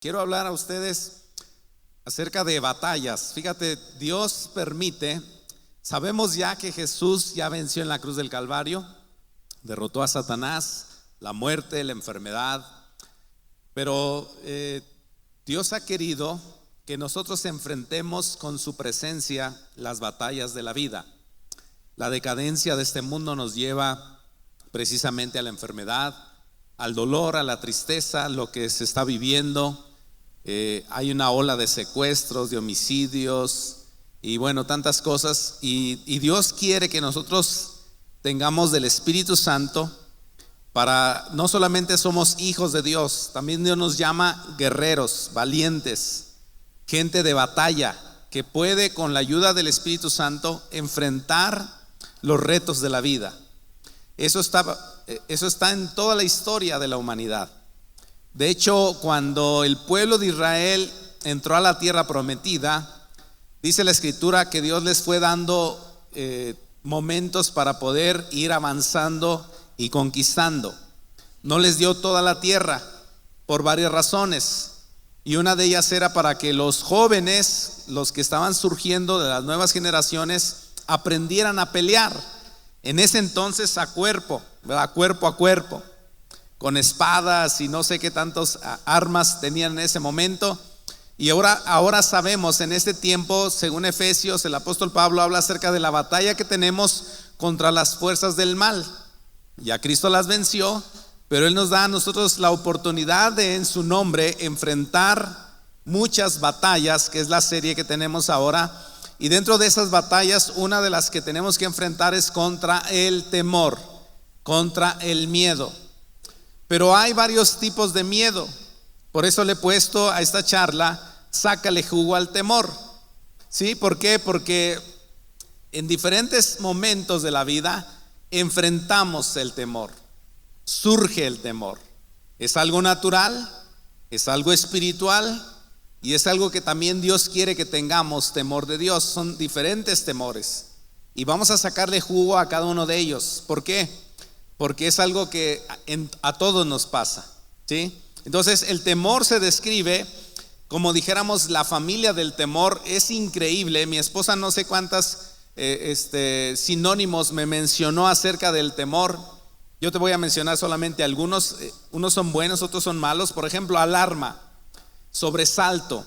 Quiero hablar a ustedes acerca de batallas. Fíjate, Dios permite, sabemos ya que Jesús ya venció en la cruz del Calvario, derrotó a Satanás, la muerte, la enfermedad, pero Dios ha querido que nosotros enfrentemos con su presencia las batallas de la vida. La decadencia de este mundo nos lleva precisamente a la enfermedad, al dolor, a la tristeza, lo que se está viviendo. Hay una ola de secuestros, de homicidios y bueno, tantas cosas, y Dios quiere que nosotros tengamos del Espíritu Santo para, no solamente somos hijos de Dios, también Dios nos llama guerreros, valientes, gente de batalla que puede con la ayuda del Espíritu Santo enfrentar los retos de la vida. Eso está en toda la historia de la humanidad. De hecho, cuando el pueblo de Israel entró a la tierra prometida, dice la Escritura que Dios les fue dando momentos para poder ir avanzando y conquistando. No les dio toda la tierra por varias razones, y una de ellas era para que los jóvenes, los que estaban surgiendo de las nuevas generaciones, aprendieran a pelear. En ese entonces a cuerpo, ¿verdad? Cuerpo a cuerpo, con espadas y no sé qué tantas armas tenían en ese momento. Y ahora sabemos, en este tiempo, según Efesios, el apóstol Pablo habla acerca de la batalla que tenemos contra las fuerzas del mal. Ya Cristo las venció, pero Él nos da a nosotros la oportunidad de, en su nombre, enfrentar muchas batallas, que es la serie que tenemos ahora. Y dentro de esas batallas, una de las que tenemos que enfrentar es contra el temor, contra el miedo. Pero hay varios tipos de miedo. Por eso le he puesto a esta charla, sácale jugo al temor. ¿Sí? ¿Por qué? Porque en diferentes momentos de la vida enfrentamos el temor. Surge el temor. Es algo natural, es algo espiritual y es algo que también Dios quiere que tengamos, temor de Dios. Son diferentes temores y vamos a sacarle jugo a cada uno de ellos. ¿Por qué? Porque es algo que a todos nos pasa, ¿sí? Entonces el temor se describe como dijéramos la familia del temor. Es increíble, mi esposa no sé cuántas sinónimos me mencionó acerca del temor. Yo te voy a mencionar solamente algunos. Unos son buenos, otros son malos. Por ejemplo, alarma, sobresalto.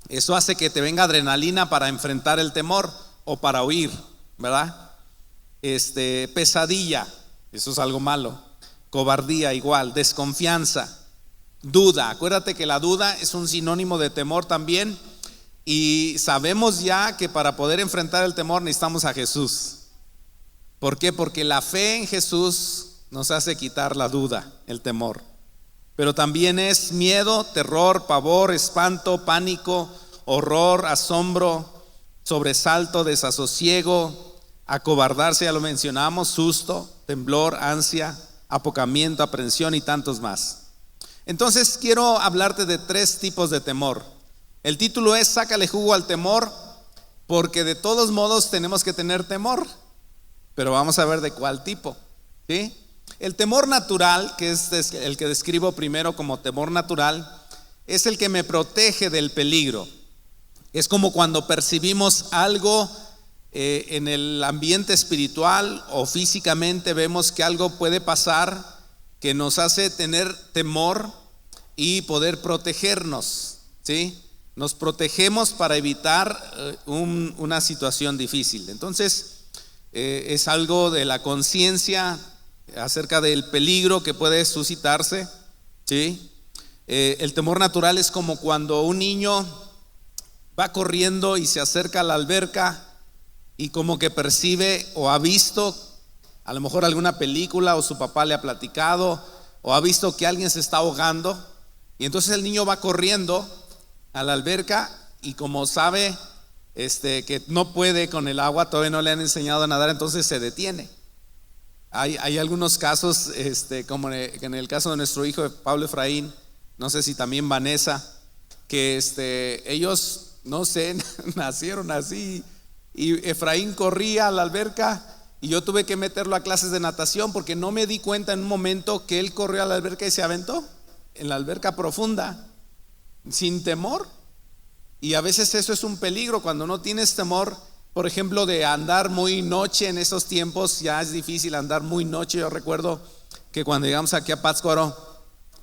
Eso hace que te venga adrenalina para enfrentar el temor o para huir, ¿verdad? Pesadilla, eso es algo malo. Cobardía igual, desconfianza, duda. Acuérdate que la duda es un sinónimo de temor también. Y sabemos ya que para poder enfrentar el temor necesitamos a Jesús. ¿Por qué? Porque la fe en Jesús nos hace quitar la duda, el temor. Pero también es miedo, terror, pavor, espanto, pánico, horror, asombro, sobresalto, desasosiego, acobardarse, ya lo mencionamos, susto, temblor, ansia, apocamiento, aprensión y tantos más. Entonces quiero hablarte de 3 tipos de temor. El título es sácale jugo al temor, porque de todos modos tenemos que tener temor, pero vamos a ver de cuál tipo, ¿sí? El temor natural, que es el que describo primero como temor natural, es el que me protege del peligro. Es como cuando percibimos algo en el ambiente espiritual o físicamente, vemos que algo puede pasar que nos hace tener temor y poder protegernos, ¿sí? Nos protegemos para evitar una situación difícil. Entonces es algo de la conciencia acerca del peligro que puede suscitarse, ¿sí? El temor natural es como cuando un niño va corriendo y se acerca a la alberca y como que percibe o ha visto a lo mejor alguna película o su papá le ha platicado o ha visto que alguien se está ahogando, y entonces el niño va corriendo a la alberca y como sabe que no puede con el agua, todavía no le han enseñado a nadar, entonces se detiene. Hay algunos casos, como en el caso de nuestro hijo Pablo Efraín, no sé si también Vanessa, que ellos, no sé, nacieron así, y Efraín corría a la alberca y yo tuve que meterlo a clases de natación porque no me di cuenta en un momento que él corrió a la alberca y se aventó en la alberca profunda. sin temor. Y a veces eso es un peligro cuando no tienes temor, por ejemplo, de andar muy noche. En esos tiempos ya es difícil andar muy noche. Yo recuerdo que cuando llegamos aquí a Pátzcuaro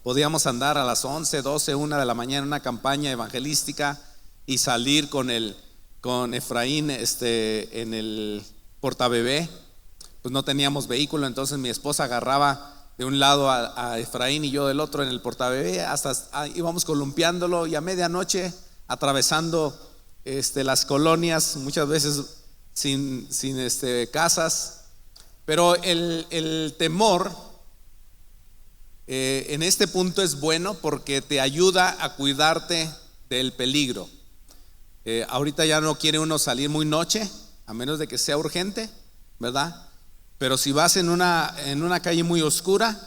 podíamos andar a las 11, 12, 1 de la mañana en una campaña evangelística y salir con Efraín en el portabebé. Pues no teníamos vehículo, entonces mi esposa agarraba de un lado a Efraín y yo del otro en el portabebé, hasta íbamos columpiándolo, y a medianoche atravesando las colonias, muchas veces sin casas. Pero el temor en este punto es bueno porque te ayuda a cuidarte del peligro. Ahorita ya no quiere uno salir muy noche, a menos de que sea urgente, ¿verdad? Pero si vas en una calle muy oscura,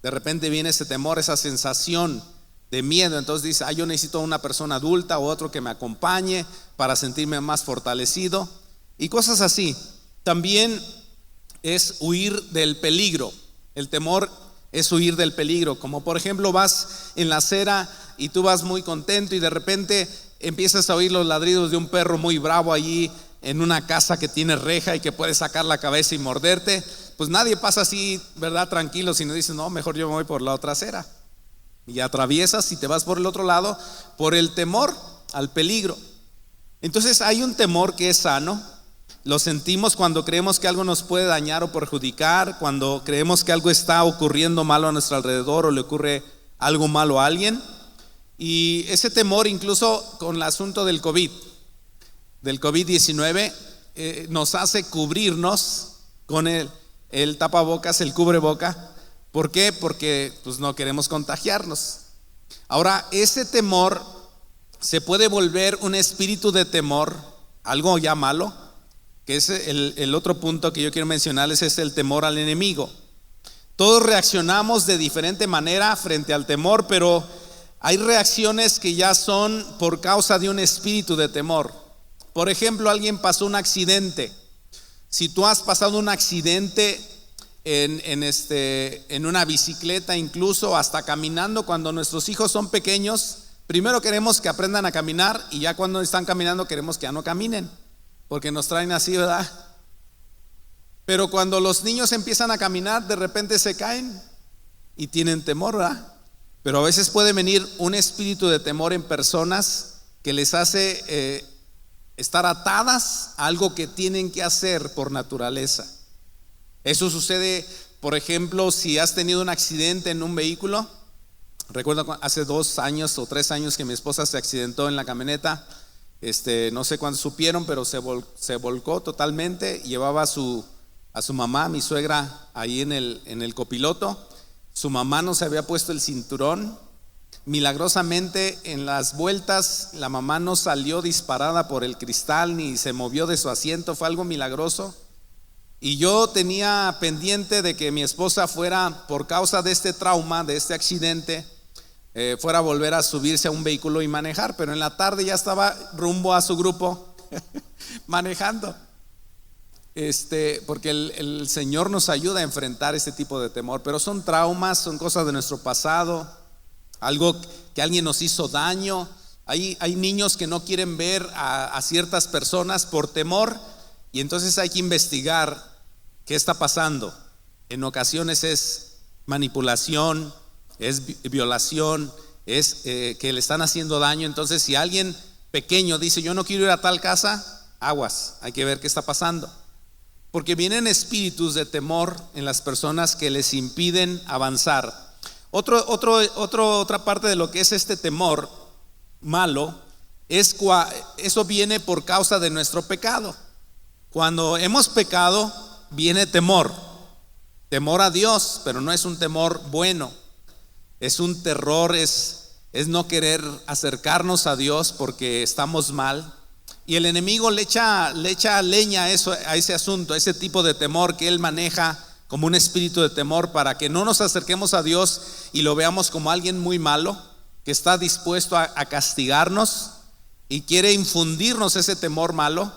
de repente viene ese temor, esa sensación de miedo. Entonces dice, yo necesito una persona adulta o otro que me acompañe para sentirme más fortalecido y cosas así. También es huir del peligro. El temor es huir del peligro. Como por ejemplo vas en la acera y tú vas muy contento y de repente empiezas a oír los ladridos de un perro muy bravo allí en una casa que tiene reja y que puede sacar la cabeza y morderte. Pues nadie pasa así, ¿verdad? Tranquilo, sino dices, no, mejor yo me voy por la otra acera. Y atraviesas y te vas por el otro lado por el temor al peligro. Entonces hay un temor que es sano. Lo sentimos cuando creemos que algo nos puede dañar o perjudicar, cuando creemos que algo está ocurriendo malo a nuestro alrededor o le ocurre algo malo a alguien. Y ese temor, incluso con el asunto del COVID-19, nos hace cubrirnos con el tapabocas, el cubreboca. ¿Por qué? Porque pues no queremos contagiarnos. Ahora, ese temor se puede volver un espíritu de temor, algo ya malo, que es el otro punto que yo quiero mencionarles, es el temor al enemigo. Todos reaccionamos de diferente manera frente al temor, pero hay reacciones que ya son por causa de un espíritu de temor. Por ejemplo, alguien pasó un accidente. Si tú has pasado un accidente en una bicicleta, incluso hasta caminando, cuando nuestros hijos son pequeños, primero queremos que aprendan a caminar y ya cuando están caminando queremos que ya no caminen, porque nos traen así, ¿verdad? Pero cuando los niños empiezan a caminar, de repente se caen y tienen temor, ¿verdad? Pero a veces puede venir un espíritu de temor en personas que les hace estar atadas a algo que tienen que hacer por naturaleza. Eso sucede, por ejemplo, si has tenido un accidente en un vehículo. Recuerdo hace 2 años o 3 años que mi esposa se accidentó en la camioneta. No sé cuándo supieron, pero se volcó totalmente. Llevaba a su mamá, mi suegra, ahí en el copiloto. Su mamá no se había puesto el cinturón. Milagrosamente en las vueltas la mamá no salió disparada por el cristal ni se movió de su asiento. Fue algo milagroso. Y yo tenía pendiente de que mi esposa fuera, por causa de este trauma, de este accidente, fuera a volver a subirse a un vehículo y manejar. Pero en la tarde ya estaba rumbo a su grupo manejando. Porque el Señor nos ayuda a enfrentar este tipo de temor. Pero son traumas, son cosas de nuestro pasado, algo que alguien nos hizo daño. Hay niños que no quieren ver a ciertas personas por temor, y entonces hay que investigar qué está pasando. En ocasiones es manipulación, es violación, es que le están haciendo daño. Entonces si alguien pequeño dice yo no quiero ir a tal casa, aguas, hay que ver qué está pasando, porque vienen espíritus de temor en las personas que les impiden avanzar. Otra parte de lo que es este temor malo eso viene por causa de nuestro pecado. Cuando hemos pecado viene temor a Dios, pero no es un temor bueno, es un terror, es no querer acercarnos a Dios porque estamos mal. Y el enemigo le echa leña a ese asunto, a ese tipo de temor que él maneja como un espíritu de temor, para que no nos acerquemos a Dios y lo veamos como alguien muy malo, que está dispuesto a castigarnos y quiere infundirnos ese temor malo.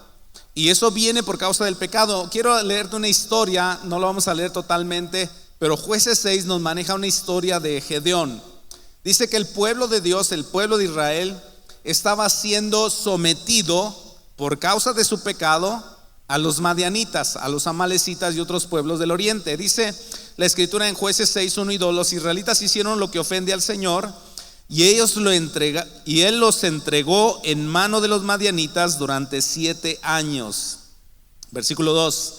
Y eso viene por causa del pecado. Quiero leerte una historia, no lo vamos a leer totalmente, pero Jueces 6 nos maneja una historia de Gedeón. dice que el pueblo de Dios, el pueblo de Israel, estaba siendo sometido por causa de su pecado a los madianitas, a los amalecitas y otros pueblos del oriente. Dice la escritura en Jueces 6, 1 y 2: los israelitas hicieron lo que ofende al Señor, y Él los entregó en mano de los madianitas durante 7 años. Versículo 2,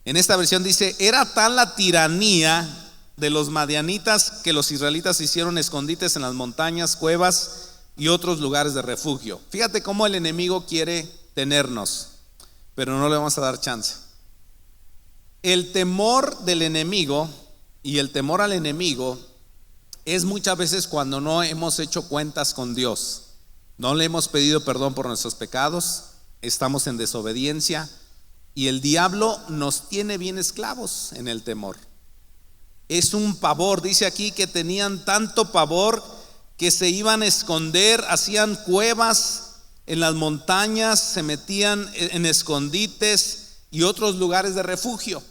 en esta versión dice: era tal la tiranía de los madianitas que los israelitas hicieron escondites en las montañas, cuevas y otros lugares de refugio. Fíjate cómo el enemigo quiere tenernos, pero no le vamos a dar chance. El temor del enemigo y el temor al enemigo es muchas veces cuando no hemos hecho cuentas con Dios, no le hemos pedido perdón por nuestros pecados, estamos en desobediencia, y el diablo nos tiene bien esclavos en el temor. Es un pavor, dice aquí que tenían tanto pavor que se iban a esconder, hacían cuevas en las montañas, se metían en escondites y otros lugares de refugio.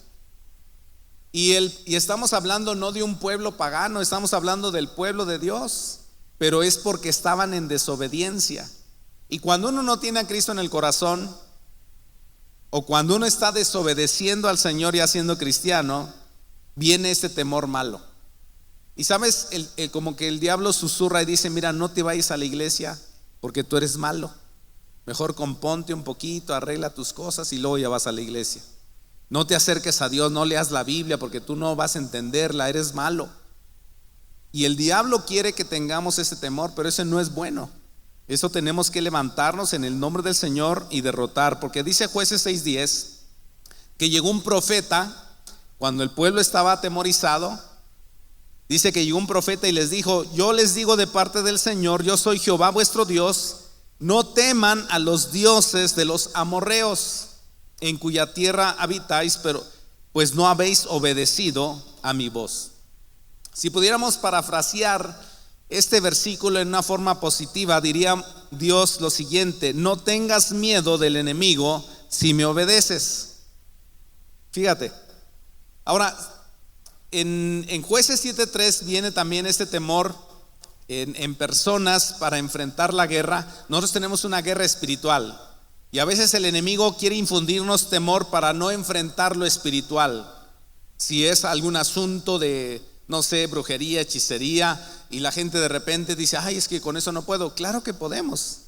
Y estamos hablando no de un pueblo pagano, estamos hablando del pueblo de Dios, pero es porque estaban en desobediencia. Y cuando uno no tiene a Cristo en el corazón, o cuando uno está desobedeciendo al Señor y haciendo cristiano, viene ese temor malo. Y sabes, como que el diablo susurra y dice: mira, no te vayas a la iglesia porque tú eres malo, mejor componte un poquito, arregla tus cosas y luego ya vas a la iglesia. No te acerques a Dios, no leas la Biblia porque tú no vas a entenderla, eres malo. Y el diablo quiere que tengamos ese temor, pero ese no es bueno. Eso tenemos que levantarnos en el nombre del Señor y derrotar, porque dice Jueces 6:10 que llegó un profeta cuando el pueblo estaba atemorizado. Dice que llegó un profeta y les dijo: yo les digo de parte del Señor, yo soy Jehová vuestro Dios, no teman a los dioses de los amorreos, en cuya tierra habitáis, pero pues no habéis obedecido a mi voz. Si pudiéramos parafrasear este versículo en una forma positiva, diría Dios lo siguiente: no tengas miedo del enemigo si me obedeces. Fíjate. Ahora, en Jueces 7:3 viene también este temor en personas para enfrentar la guerra. Nosotros tenemos una guerra espiritual y a veces el enemigo quiere infundirnos temor para no enfrentar lo espiritual. Si es algún asunto de, no sé, brujería, hechicería, y la gente de repente dice: ay, es que con eso no puedo. Claro que podemos.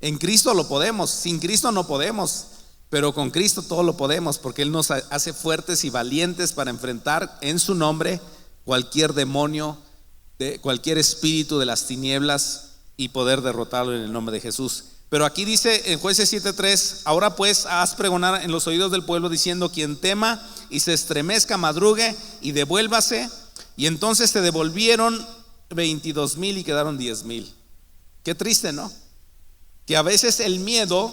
En Cristo lo podemos. Sin Cristo no podemos, pero con Cristo todo lo podemos, porque Él nos hace fuertes y valientes para enfrentar en su nombre cualquier demonio, cualquier espíritu de las tinieblas, y poder derrotarlo en el nombre de Jesús. Pero aquí dice en Jueces 7:3: ahora pues haz pregonar en los oídos del pueblo diciendo: quien tema y se estremezca, madrugue y devuélvase. Y entonces se devolvieron 22,000 y quedaron 10,000. Qué triste, ¿no? Que a veces el miedo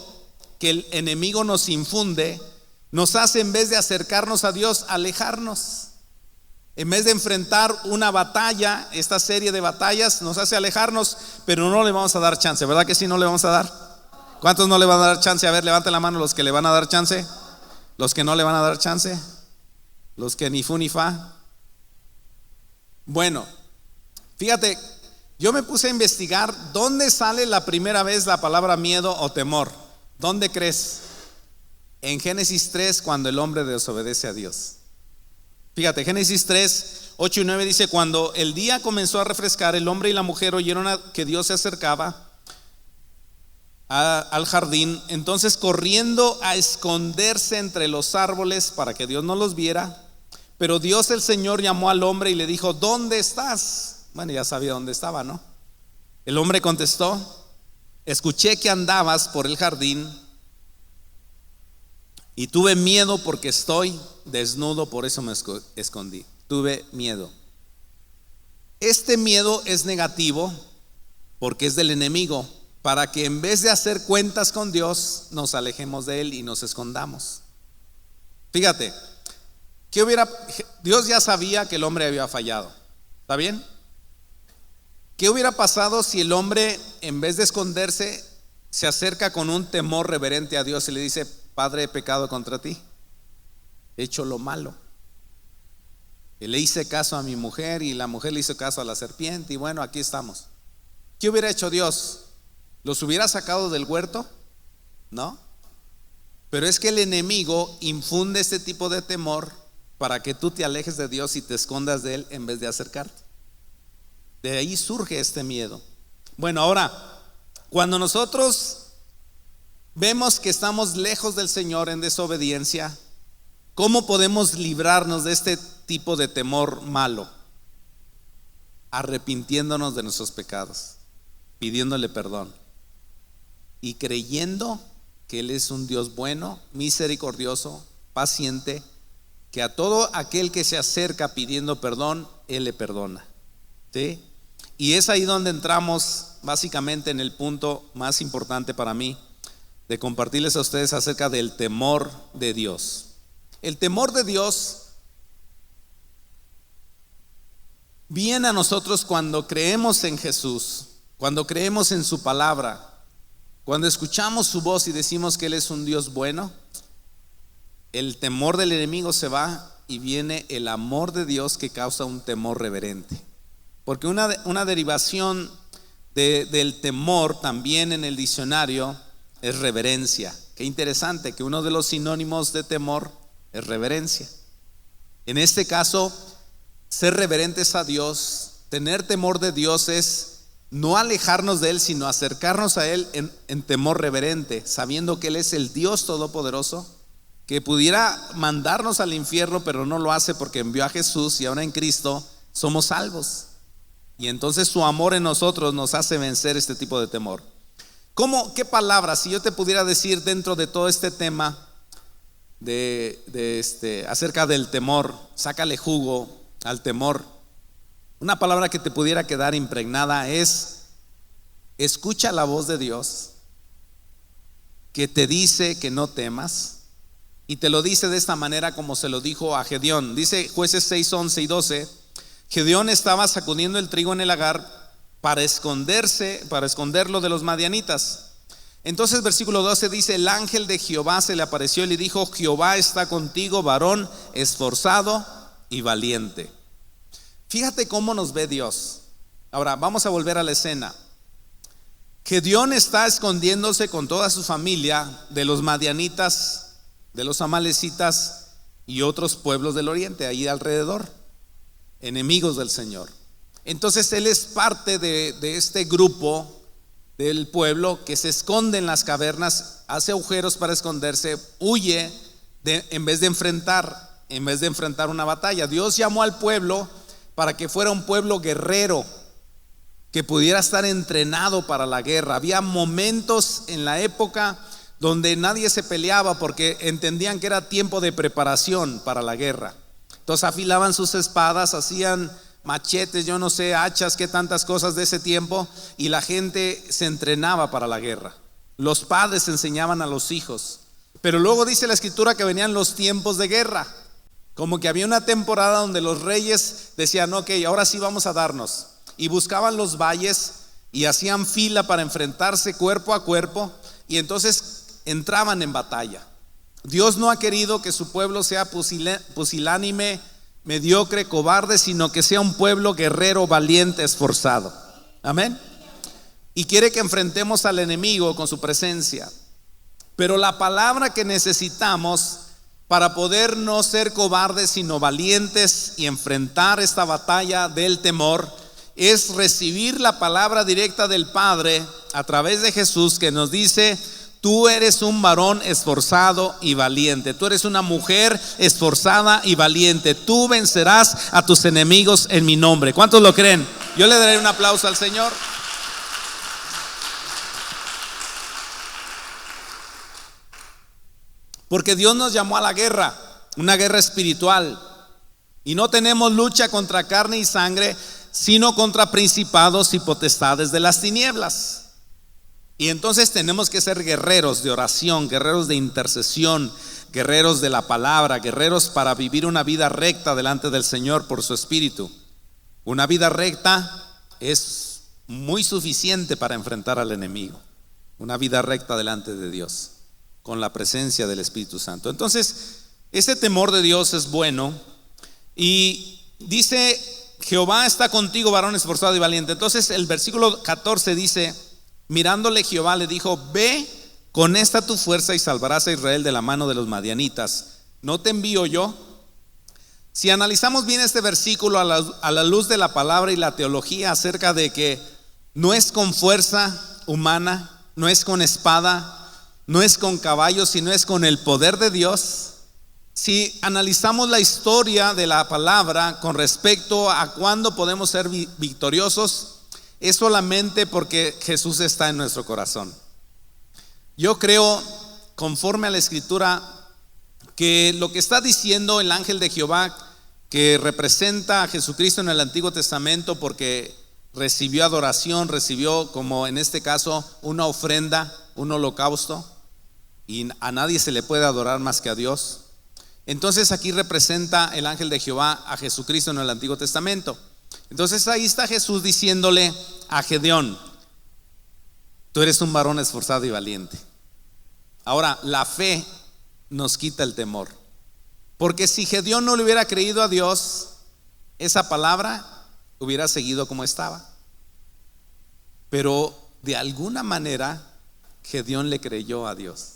que el enemigo nos infunde nos hace, en vez de acercarnos a Dios, alejarnos. En vez de enfrentar una batalla, esta serie de batallas nos hace alejarnos, pero no le vamos a dar chance. ¿Verdad que sí no le vamos a dar? ¿Cuántos no le van a dar chance? A ver, levanten la mano los que le van a dar chance. Los que no le van a dar chance. Los que ni fu ni fa. Bueno, fíjate, yo me puse a investigar dónde sale la primera vez la palabra miedo o temor. ¿Dónde crees? En Génesis 3, cuando el hombre desobedece a Dios. Fíjate, Génesis 3, 8 y 9 dice: cuando el día comenzó a refrescar, el hombre y la mujer oyeron que Dios se acercaba al jardín. Entonces, corriendo a esconderse entre los árboles para que Dios no los viera. Pero Dios el Señor llamó al hombre y le dijo: ¿dónde estás? Bueno, ya sabía dónde estaba, ¿no? El hombre contestó: escuché que andabas por el jardín y tuve miedo porque estoy desnudo, por eso me escondí. Tuve miedo. Este miedo es negativo porque es del enemigo, para que en vez de hacer cuentas con Dios, nos alejemos de Él y nos escondamos. Fíjate, Dios ya sabía que el hombre había fallado. ¿Está bien? ¿Qué hubiera pasado si el hombre, en vez de esconderse, se acerca con un temor reverente a Dios y le dice: Padre, he pecado contra ti, he hecho lo malo? Le hice caso a mi mujer y la mujer le hizo caso a la serpiente y bueno, aquí estamos. ¿Qué hubiera hecho Dios? ¿Los hubiera sacado del huerto? No. Pero es que el enemigo infunde este tipo de temor para que tú te alejes de Dios y te escondas de Él en vez de acercarte. De ahí surge este miedo. Bueno, ahora, cuando nosotros vemos que estamos lejos del Señor en desobediencia, ¿cómo podemos librarnos de este tipo de temor malo? Arrepintiéndonos de nuestros pecados, pidiéndole perdón y creyendo que Él es un Dios bueno, misericordioso, paciente, que a todo aquel que se acerca pidiendo perdón, Él le perdona. ¿Sí? Y es ahí donde entramos básicamente en el punto más importante para mí de compartirles a ustedes acerca del temor de Dios. El temor de Dios viene a nosotros cuando creemos en Jesús, cuando creemos en su palabra, cuando escuchamos su voz y decimos que Él es un Dios bueno. El temor del enemigo se va y viene el amor de Dios que causa un temor reverente. Porque una derivación del temor también en el diccionario es reverencia. Qué interesante que uno de los sinónimos de temor es reverencia. En este caso, ser reverentes a Dios, tener temor de Dios es no alejarnos de Él, sino acercarnos a Él en temor reverente, sabiendo que Él es el Dios todopoderoso, que pudiera mandarnos al infierno, pero no lo hace porque envió a Jesús y ahora en Cristo somos salvos. Y entonces su amor en nosotros nos hace vencer este tipo de temor. ¿Qué palabras? Si yo te pudiera decir dentro de todo este tema acerca del temor, sácale jugo al temor. Una palabra que te pudiera quedar impregnada es: escucha la voz de Dios que te dice que no temas. Y te lo dice de esta manera como se lo dijo a Gedeón. Dice Jueces 6, 11 y 12: Gedeón estaba sacudiendo el trigo en el lagar para esconderlo de los madianitas. Entonces versículo 12 dice: el ángel de Jehová se le apareció y le dijo: Jehová está contigo, varón esforzado y valiente. Fíjate cómo nos ve Dios. Ahora vamos a volver a la escena. Gedeón está escondiéndose con toda su familia de los madianitas, de los amalecitas y otros pueblos del oriente ahí alrededor, enemigos del Señor. Entonces él es parte de este grupo del pueblo que se esconde en las cavernas, hace agujeros para esconderse, huye en vez de enfrentar una batalla. Dios llamó al pueblo para que fuera un pueblo guerrero, que pudiera estar entrenado para la guerra. Había momentos en la época donde nadie se peleaba porque entendían que era tiempo de preparación para la guerra. Entonces afilaban sus espadas, hacían machetes, yo no sé, hachas, qué tantas cosas de ese tiempo, y la gente se entrenaba para la guerra. Los padres enseñaban a los hijos. Pero luego dice la escritura que venían los tiempos de guerra, como que había una temporada donde los reyes decían: ok, ahora sí vamos a darnos, y buscaban los valles y hacían fila para enfrentarse cuerpo a cuerpo, y entonces entraban en batalla. Dios no ha querido que su pueblo sea pusilánime, mediocre, cobarde, sino que sea un pueblo guerrero, valiente, esforzado. Amén. Y quiere que enfrentemos al enemigo con su presencia. Pero la palabra que necesitamos para poder no ser cobardes, sino valientes y enfrentar esta batalla del temor, es recibir la palabra directa del Padre a través de Jesús, que nos dice: tú eres un varón esforzado y valiente. Tú eres una mujer esforzada y valiente. Tú vencerás a tus enemigos en mi nombre. ¿Cuántos lo creen? Yo le daré un aplauso al Señor. Porque Dios nos llamó a la guerra, una guerra espiritual. Y no tenemos lucha contra carne y sangre, sino contra principados y potestades de las tinieblas. Y entonces tenemos que ser guerreros de oración, guerreros de intercesión, guerreros de la palabra, guerreros para vivir una vida recta delante del Señor por su Espíritu. Una vida recta es muy suficiente para enfrentar al enemigo. Una vida recta delante de Dios, con la presencia del Espíritu Santo. Entonces, este temor de Dios es bueno. Y dice: Jehová está contigo, varón esforzado y valiente. Entonces el versículo 14 dice: mirándole Jehová le dijo: ve con esta tu fuerza y salvarás a Israel de la mano de los madianitas. ¿No te envío yo? Si analizamos bien este versículo a la luz de la palabra y la teología acerca de que no es con fuerza humana, no es con espada, no es con caballos, sino es con el poder de Dios. Si analizamos la historia de la palabra con respecto a cuándo podemos ser victoriosos, es solamente porque Jesús está en nuestro corazón. Yo creo, conforme a la Escritura, que lo que está diciendo el ángel de Jehová, que representa a Jesucristo en el Antiguo Testamento, porque recibió adoración, recibió, como en este caso, una ofrenda, un holocausto, y a nadie se le puede adorar más que a Dios. Entonces aquí representa el ángel de Jehová a Jesucristo en el Antiguo Testamento. Entonces ahí está Jesús diciéndole a Gedeón: tú eres un varón esforzado y valiente. Ahora, la fe nos quita el temor, porque si Gedeón no le hubiera creído a Dios, esa palabra hubiera seguido como estaba. Pero de alguna manera Gedeón le creyó a Dios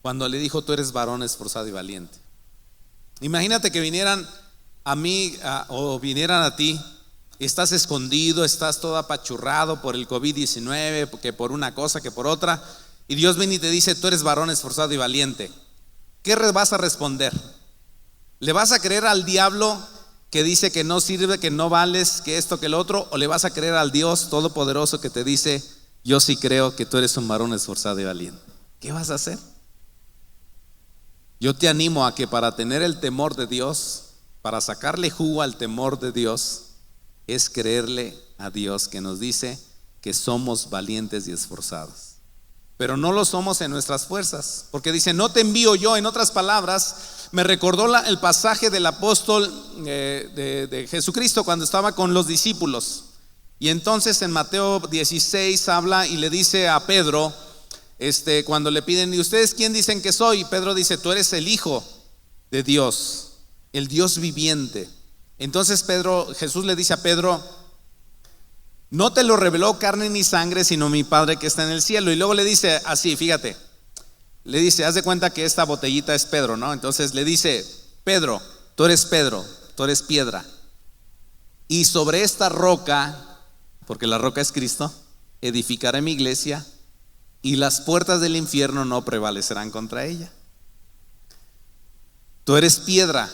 cuando le dijo: tú eres varón esforzado y valiente. Imagínate que vinieran a mí o vinieran a ti, estás escondido, estás todo apachurrado por el COVID-19, que por una cosa, que por otra, y Dios viene y te dice: tú eres varón esforzado y valiente. ¿Qué vas a responder? ¿Le vas a creer al diablo que dice que no sirve, que no vales, que esto, que lo otro? ¿O le vas a creer al Dios todopoderoso que te dice: yo sí creo que tú eres un varón esforzado y valiente? ¿Qué vas a hacer? Yo te animo a que para tener el temor de Dios, para sacarle jugo al temor de Dios, es creerle a Dios, que nos dice que somos valientes y esforzados. Pero no lo somos en nuestras fuerzas, porque dice: no te envío yo. En otras palabras, me recordó el pasaje del apóstol de Jesucristo cuando estaba con los discípulos. Y entonces en Mateo 16 habla y le dice a Pedro, cuando le piden: ¿y ustedes quién dicen que soy? Pedro dice: tú eres el Hijo de Dios, el Dios viviente. Entonces Jesús le dice a Pedro: no te lo reveló carne ni sangre, sino mi Padre que está en el cielo. Y luego le dice así, fíjate, le dice: haz de cuenta que esta botellita es Pedro, ¿no? Entonces le dice: Pedro, tú eres piedra, y sobre esta roca, porque la roca es Cristo, edificaré mi iglesia, y las puertas del infierno no prevalecerán contra ella. Tú eres piedra,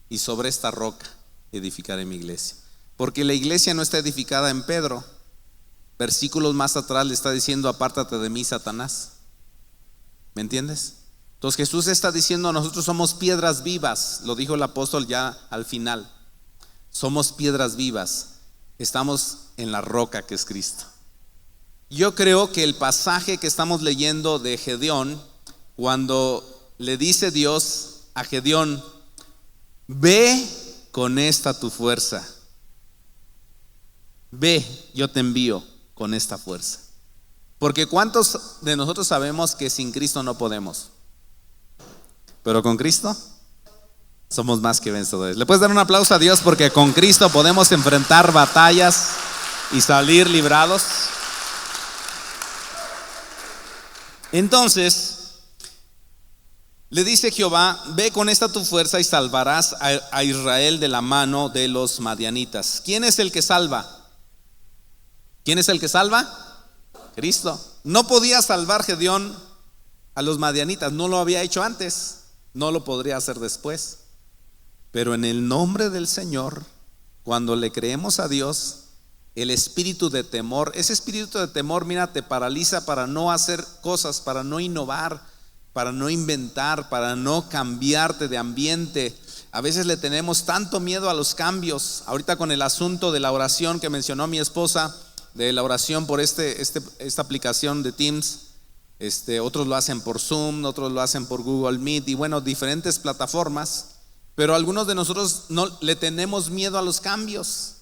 y sobre esta roca edificaré mi iglesia. Porque la iglesia no está edificada en Pedro. Versículos más atrás le está diciendo: apártate de mí, Satanás. ¿Me entiendes? Entonces Jesús está diciendo: nosotros somos piedras vivas. Lo dijo el apóstol ya al final. Somos piedras vivas. Estamos en la roca que es Cristo. Yo creo que el pasaje que estamos leyendo de Gedeón, cuando le dice Dios a Gedeón: ve con esta tu fuerza, ve, yo te envío con esta fuerza. Porque ¿cuántos de nosotros sabemos que sin Cristo no podemos? Pero con Cristo somos más que vencedores. ¿Le puedes dar un aplauso a Dios? Porque con Cristo podemos enfrentar batallas y salir librados. Entonces le dice Jehová: ve con esta tu fuerza y salvarás a Israel de la mano de los madianitas. ¿Quién es el que salva? ¿Quién es el que salva? Cristo. No podía salvar Gedeón a los madianitas, no lo había hecho antes, no lo podría hacer después. Pero en el nombre del Señor, cuando le creemos a Dios, el espíritu de temor, ese espíritu de temor, mira, te paraliza para no hacer cosas, para no innovar, para no inventar, para no cambiarte de ambiente. A veces le tenemos tanto miedo a los cambios. Ahorita con el asunto de la oración que mencionó mi esposa, de la oración por esta aplicación de Teams, otros lo hacen por Zoom, otros lo hacen por Google Meet, y bueno, diferentes plataformas. Pero algunos de nosotros no le tenemos miedo a los cambios.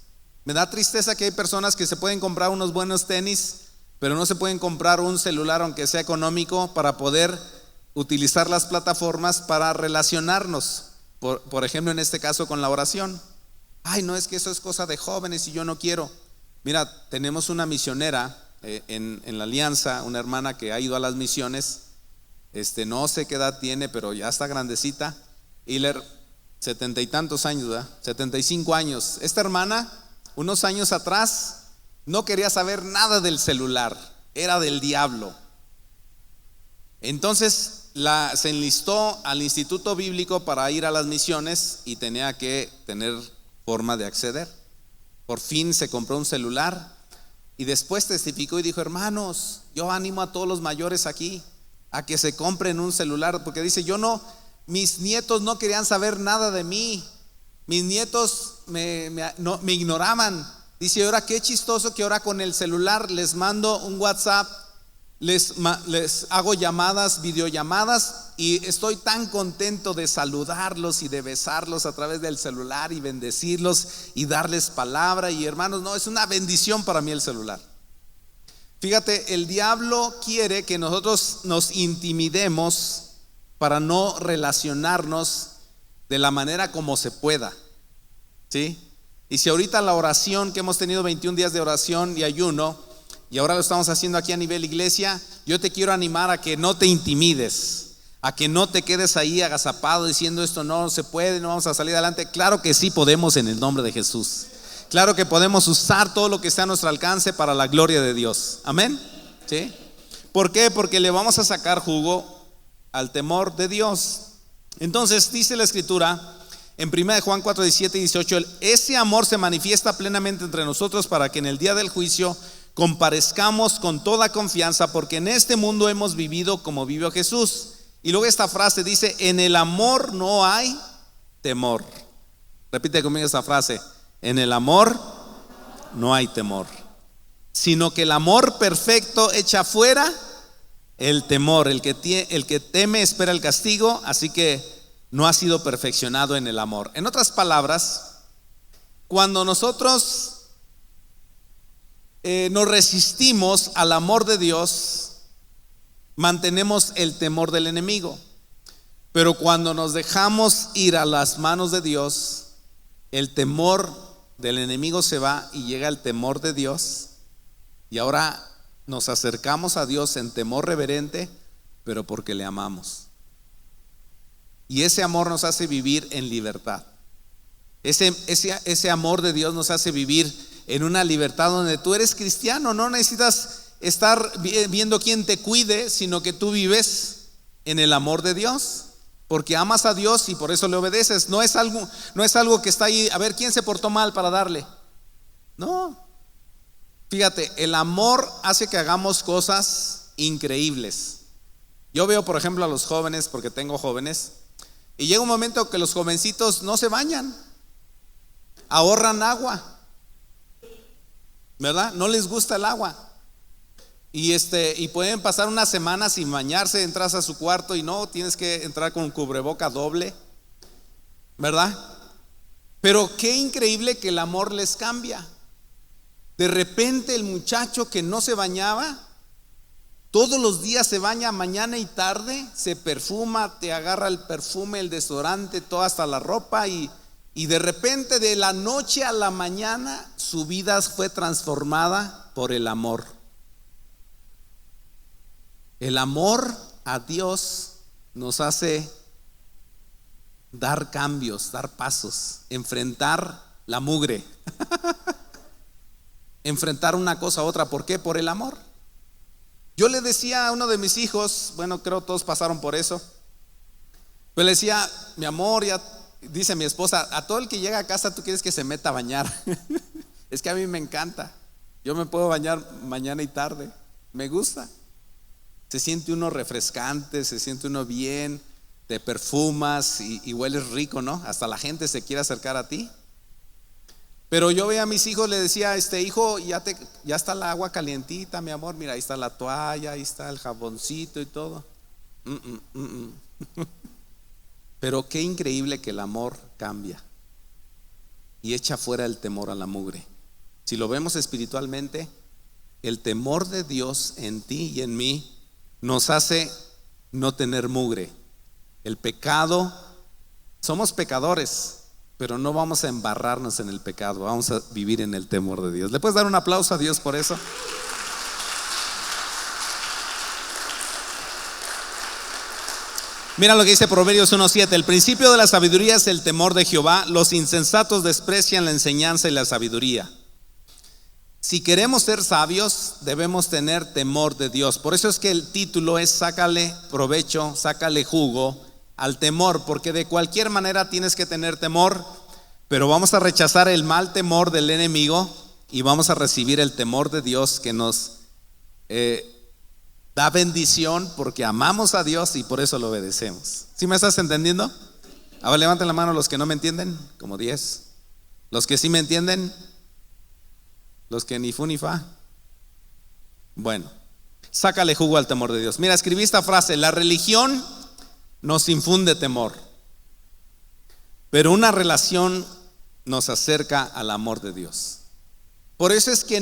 Me da tristeza que hay personas que se pueden comprar unos buenos tenis, pero no se pueden comprar un celular, aunque sea económico, para poder utilizar las plataformas para relacionarnos. Por ejemplo, en este caso con la oración. Ay, no, es que eso es cosa de jóvenes y yo no quiero. Mira, tenemos una misionera en la Alianza, una hermana que ha ido a las misiones. No sé qué edad tiene, pero ya está grandecita. Y 70 y tantos años, ¿verdad? 75 años. Esta hermana, unos años atrás, no quería saber nada del celular, era del diablo. Entonces se enlistó al Instituto Bíblico para ir a las misiones y tenía que tener forma de acceder. Por fin se compró un celular y después testificó y dijo: hermanos, yo animo a todos los mayores aquí a que se compren un celular, porque dice: mis nietos no querían saber nada de mí, mis nietos me ignoraban. Dice: ahora qué chistoso que ahora con el celular les mando un WhatsApp, les hago llamadas, videollamadas, y estoy tan contento de saludarlos y de besarlos a través del celular y bendecirlos y darles palabra. Y hermanos, no, es una bendición para mí el celular. Fíjate, el diablo quiere que nosotros nos intimidemos para no relacionarnos de la manera como se pueda, ¿sí? Y si ahorita la oración que hemos tenido 21 días de oración y ayuno, y ahora lo estamos haciendo aquí a nivel iglesia, yo te quiero animar a que no te intimides, a que no te quedes ahí agazapado diciendo: esto no se puede, no vamos a salir adelante. Claro que sí podemos, en el nombre de Jesús. Claro que podemos usar todo lo que está a nuestro alcance para la gloria de Dios. Amén. ¿Sí? ¿Por qué? Porque le vamos a sacar jugo al temor de Dios. Entonces dice la escritura en 1 Juan 4, 17 y 18: ese amor se manifiesta plenamente entre nosotros para que en el día del juicio comparezcamos con toda confianza, porque en este mundo hemos vivido como vivió Jesús. Y luego esta frase dice: en el amor no hay temor. Repite conmigo esta frase: en el amor no hay temor, sino que el amor perfecto echa fuera el temor. El que teme espera el castigo, así que no ha sido perfeccionado en el amor. En otras palabras, cuando nosotros nos resistimos al amor de Dios, mantenemos el temor del enemigo. Pero cuando nos dejamos ir a las manos de Dios, el temor del enemigo se va y llega el temor de Dios. Y ahora nos acercamos a Dios en temor reverente, pero porque le amamos. Y ese amor nos hace vivir en libertad. Ese amor de Dios nos hace vivir en una libertad donde tú eres cristiano. No necesitas estar viendo quién te cuide, sino que tú vives en el amor de Dios, porque amas a Dios y por eso le obedeces. No es algo que está ahí a ver quién se portó mal para darle. No. Fíjate, el amor hace que hagamos cosas increíbles. Yo veo, por ejemplo, a los jóvenes, porque tengo jóvenes, y llega un momento que los jovencitos no se bañan, ahorran agua, ¿verdad? No les gusta el agua. Y pueden pasar una semana sin bañarse. Entras a su cuarto y no, tienes que entrar con cubreboca doble, ¿verdad? Pero qué increíble que el amor les cambia. De repente el muchacho que no se bañaba, todos los días se baña mañana y tarde, se perfuma, te agarra el perfume, el desodorante, todo hasta la ropa, y de repente de la noche a la mañana su vida fue transformada por el amor. El amor a Dios nos hace dar cambios, dar pasos, enfrentar la mugre, enfrentar una cosa a otra. ¿Por qué? Por el amor. Yo le decía a uno de mis hijos, bueno, creo todos pasaron por eso, pero le decía: mi amor, ya, dice mi esposa, a todo el que llega a casa tú quieres que se meta a bañar. Es que a mí me encanta, yo me puedo bañar mañana y tarde, me gusta. Se siente uno refrescante, se siente uno bien, te perfumas y hueles rico, ¿no? Hasta la gente se quiere acercar a ti. Pero yo veía a mis hijos, le decía: hijo, ya está el agua calientita, mi amor, mira, ahí está la toalla, ahí está el jaboncito y todo. Pero qué increíble que el amor cambia y echa fuera el temor a la mugre. Si lo vemos espiritualmente, el temor de Dios en ti y en mí nos hace no tener mugre. El pecado somos pecadores, pero no vamos a embarrarnos en el pecado, vamos a vivir en el temor de Dios. ¿Le puedes dar un aplauso a Dios por eso? Mira lo que dice Proverbios 1:7: el principio de la sabiduría es el temor de Jehová, los insensatos desprecian la enseñanza y la sabiduría. Si queremos ser sabios, debemos tener temor de Dios. Por eso es que el título es sácale provecho, sácale jugo al temor, porque de cualquier manera tienes que tener temor, pero vamos a rechazar el mal temor del enemigo y vamos a recibir el temor de Dios que nos da bendición porque amamos a Dios y por eso lo obedecemos. ¿Sí me estás entendiendo? Ahora levanten la mano los que no me entienden, como 10. Los que sí me entienden, los que ni fu ni fa. Bueno, sácale jugo al temor de Dios. Mira, escribí esta frase: la religión nos infunde temor, pero una relación nos acerca al amor de Dios. Por eso es que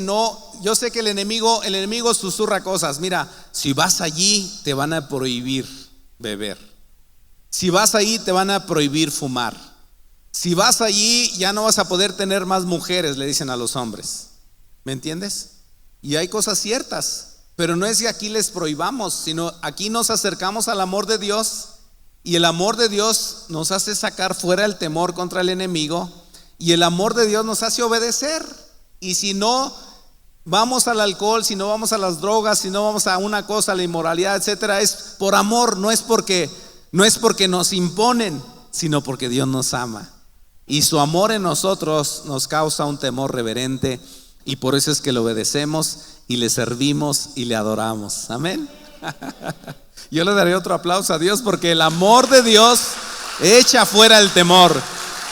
yo sé que el enemigo susurra cosas. Mira, si vas allí te van a prohibir beber. Si vas allí te van a prohibir fumar. Si vas allí ya no vas a poder tener más mujeres, le dicen a los hombres. ¿Me entiendes? Y hay cosas ciertas, pero no es que aquí les prohibamos, sino aquí nos acercamos al amor de Dios, y el amor de Dios nos hace sacar fuera el temor contra el enemigo, y el amor de Dios nos hace obedecer. Y si no vamos al alcohol, si no vamos a las drogas, si no vamos a una cosa, a la inmoralidad, etcétera, es por amor, no es porque nos imponen, sino porque Dios nos ama. Y su amor en nosotros nos causa un temor reverente, y por eso es que le obedecemos y le servimos y le adoramos. Amén. Yo le daré otro aplauso a Dios, porque el amor de Dios echa fuera el temor.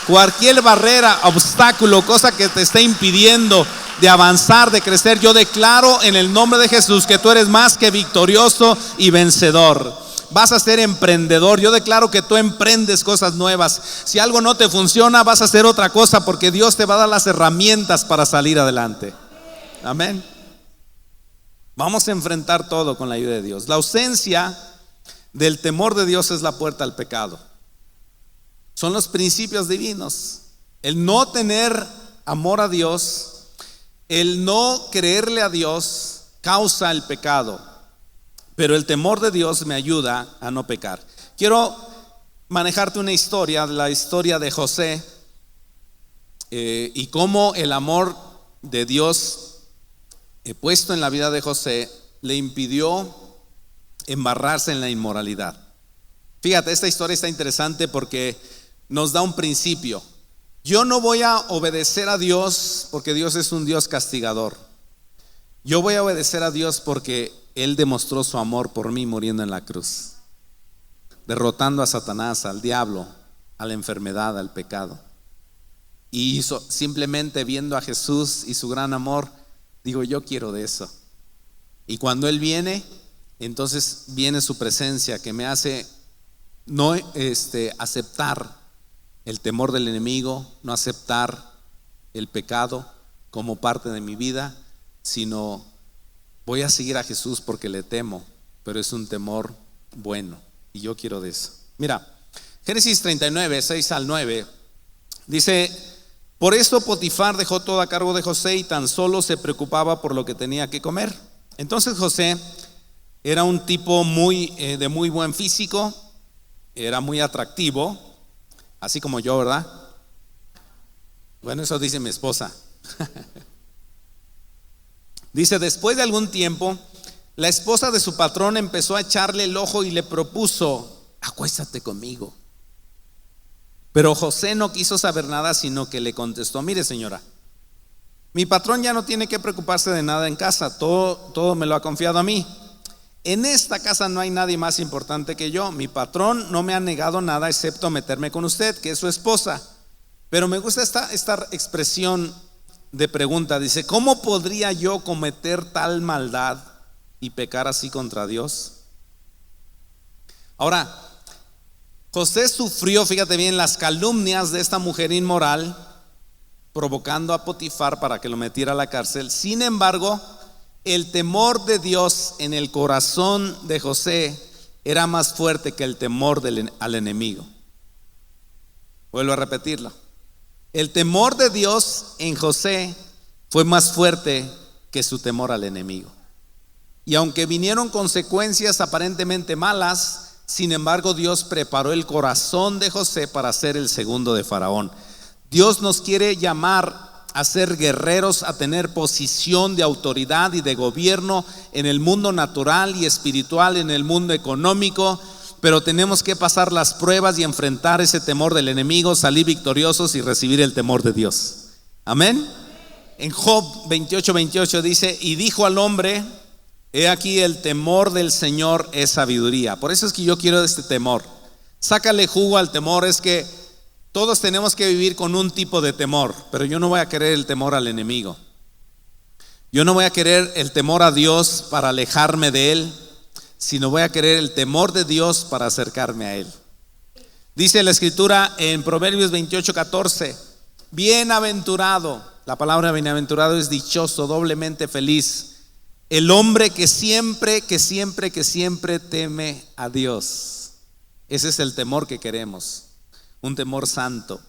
Cualquier barrera, obstáculo, cosa que te esté impidiendo de avanzar, de crecer, yo declaro en el nombre de Jesús que tú eres más que victorioso y vencedor. Vas a ser emprendedor. Yo declaro que tú emprendes cosas nuevas. Si algo no te funciona, vas a hacer otra cosa, porque Dios te va a dar las herramientas para salir adelante. Amén. Vamos a enfrentar todo con la ayuda de Dios. La ausencia del temor de Dios es la puerta al pecado. Son los principios divinos. El no tener amor a Dios, el no creerle a Dios, causa el pecado. Pero el temor de Dios me ayuda a no pecar. Quiero manejarte una historia, la historia de José, y cómo el amor de Dios puesto en la vida de José le impidió embarrarse en la inmoralidad. Fíjate, esta historia está interesante porque nos da un principio. Yo no voy a obedecer a Dios porque Dios es un Dios castigador. Yo voy a obedecer a Dios porque Él demostró su amor por mí muriendo en la cruz, derrotando a Satanás, al diablo, a la enfermedad, al pecado. Y simplemente viendo a Jesús y su gran amor, digo, yo quiero de eso. Y cuando Él viene, entonces viene su presencia que me hace no aceptar el temor del enemigo, no aceptar el pecado como parte de mi vida, sino voy a seguir a Jesús porque le temo, pero es un temor bueno y yo quiero de eso. Mira, Génesis 39, 6 al 9 dice: por eso Potifar dejó todo a cargo de José y tan solo se preocupaba por lo que tenía que comer. Entonces José era un tipo de muy buen físico, era muy atractivo, así como yo, ¿verdad? Bueno, eso dice mi esposa. Dice: después de algún tiempo, la esposa de su patrón empezó a echarle el ojo y le propuso: acuéstate conmigo. Pero José no quiso saber nada, sino que le contestó: mire, señora, mi patrón ya no tiene que preocuparse de nada en casa, todo me lo ha confiado a mí. En esta casa no hay nadie más importante que yo. Mi patrón no me ha negado nada excepto meterme con usted, que es su esposa. Pero me gusta esta expresión de pregunta. Dice: ¿cómo podría yo cometer tal maldad y pecar así contra Dios? Ahora, José sufrió, fíjate bien, las calumnias de esta mujer inmoral, provocando a Potifar para que lo metiera a la cárcel. Sin embargo, el temor de Dios en el corazón de José era más fuerte que el temor al enemigo. Vuelvo a repetirlo. El temor de Dios en José fue más fuerte que su temor al enemigo. Y aunque vinieron consecuencias aparentemente malas, sin embargo Dios preparó el corazón de José para ser el segundo de Faraón. Dios nos quiere llamar a ser guerreros, a tener posición de autoridad y de gobierno en el mundo natural y espiritual, en el mundo económico, pero tenemos que pasar las pruebas y enfrentar ese temor del enemigo, salir victoriosos y recibir el temor de Dios. Amén. En Job 28:28 dice: y dijo al hombre, he aquí el temor del Señor es sabiduría. Por eso es que yo quiero este temor. Sácale jugo al temor. Es que todos tenemos que vivir con un tipo de temor, pero yo no voy a querer el temor al enemigo. Yo no voy a querer el temor a Dios para alejarme de Él, sino voy a querer el temor de Dios para acercarme a Él. Dice la escritura en Proverbios 28:14: bienaventurado, la palabra bienaventurado es dichoso, doblemente feliz, el hombre que siempre teme a Dios. Ese es el temor que queremos. Un temor santo.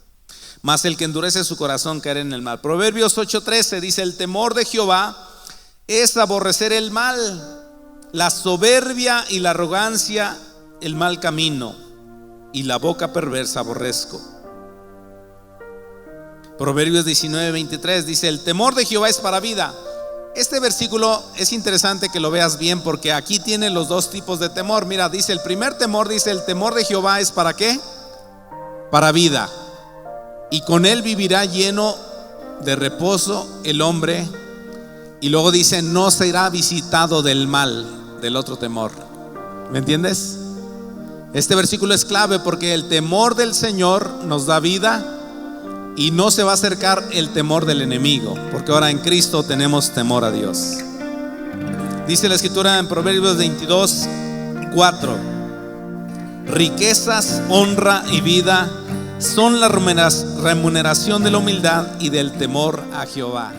Mas el que endurece su corazón caerá en el mal. Proverbios 8:13 dice: el temor de Jehová es aborrecer el mal, la soberbia y la arrogancia, el mal camino, y la boca perversa aborrezco. Proverbios 19:23 dice: el temor de Jehová es para vida. Este versículo es interesante que lo veas bien, porque aquí tiene los dos tipos de temor. Mira, dice el primer temor, dice: el temor de Jehová es ¿para qué? Para vida, y con él vivirá lleno de reposo el hombre. Y luego dice: no será visitado del mal, del otro temor. ¿Me entiendes? Este versículo es clave porque el temor del Señor nos da vida y no se va a acercar el temor del enemigo, porque ahora en Cristo tenemos temor a Dios. Dice la escritura en Proverbios 22:4: riquezas, honra y vida son la remuneración de la humildad y del temor a Jehová.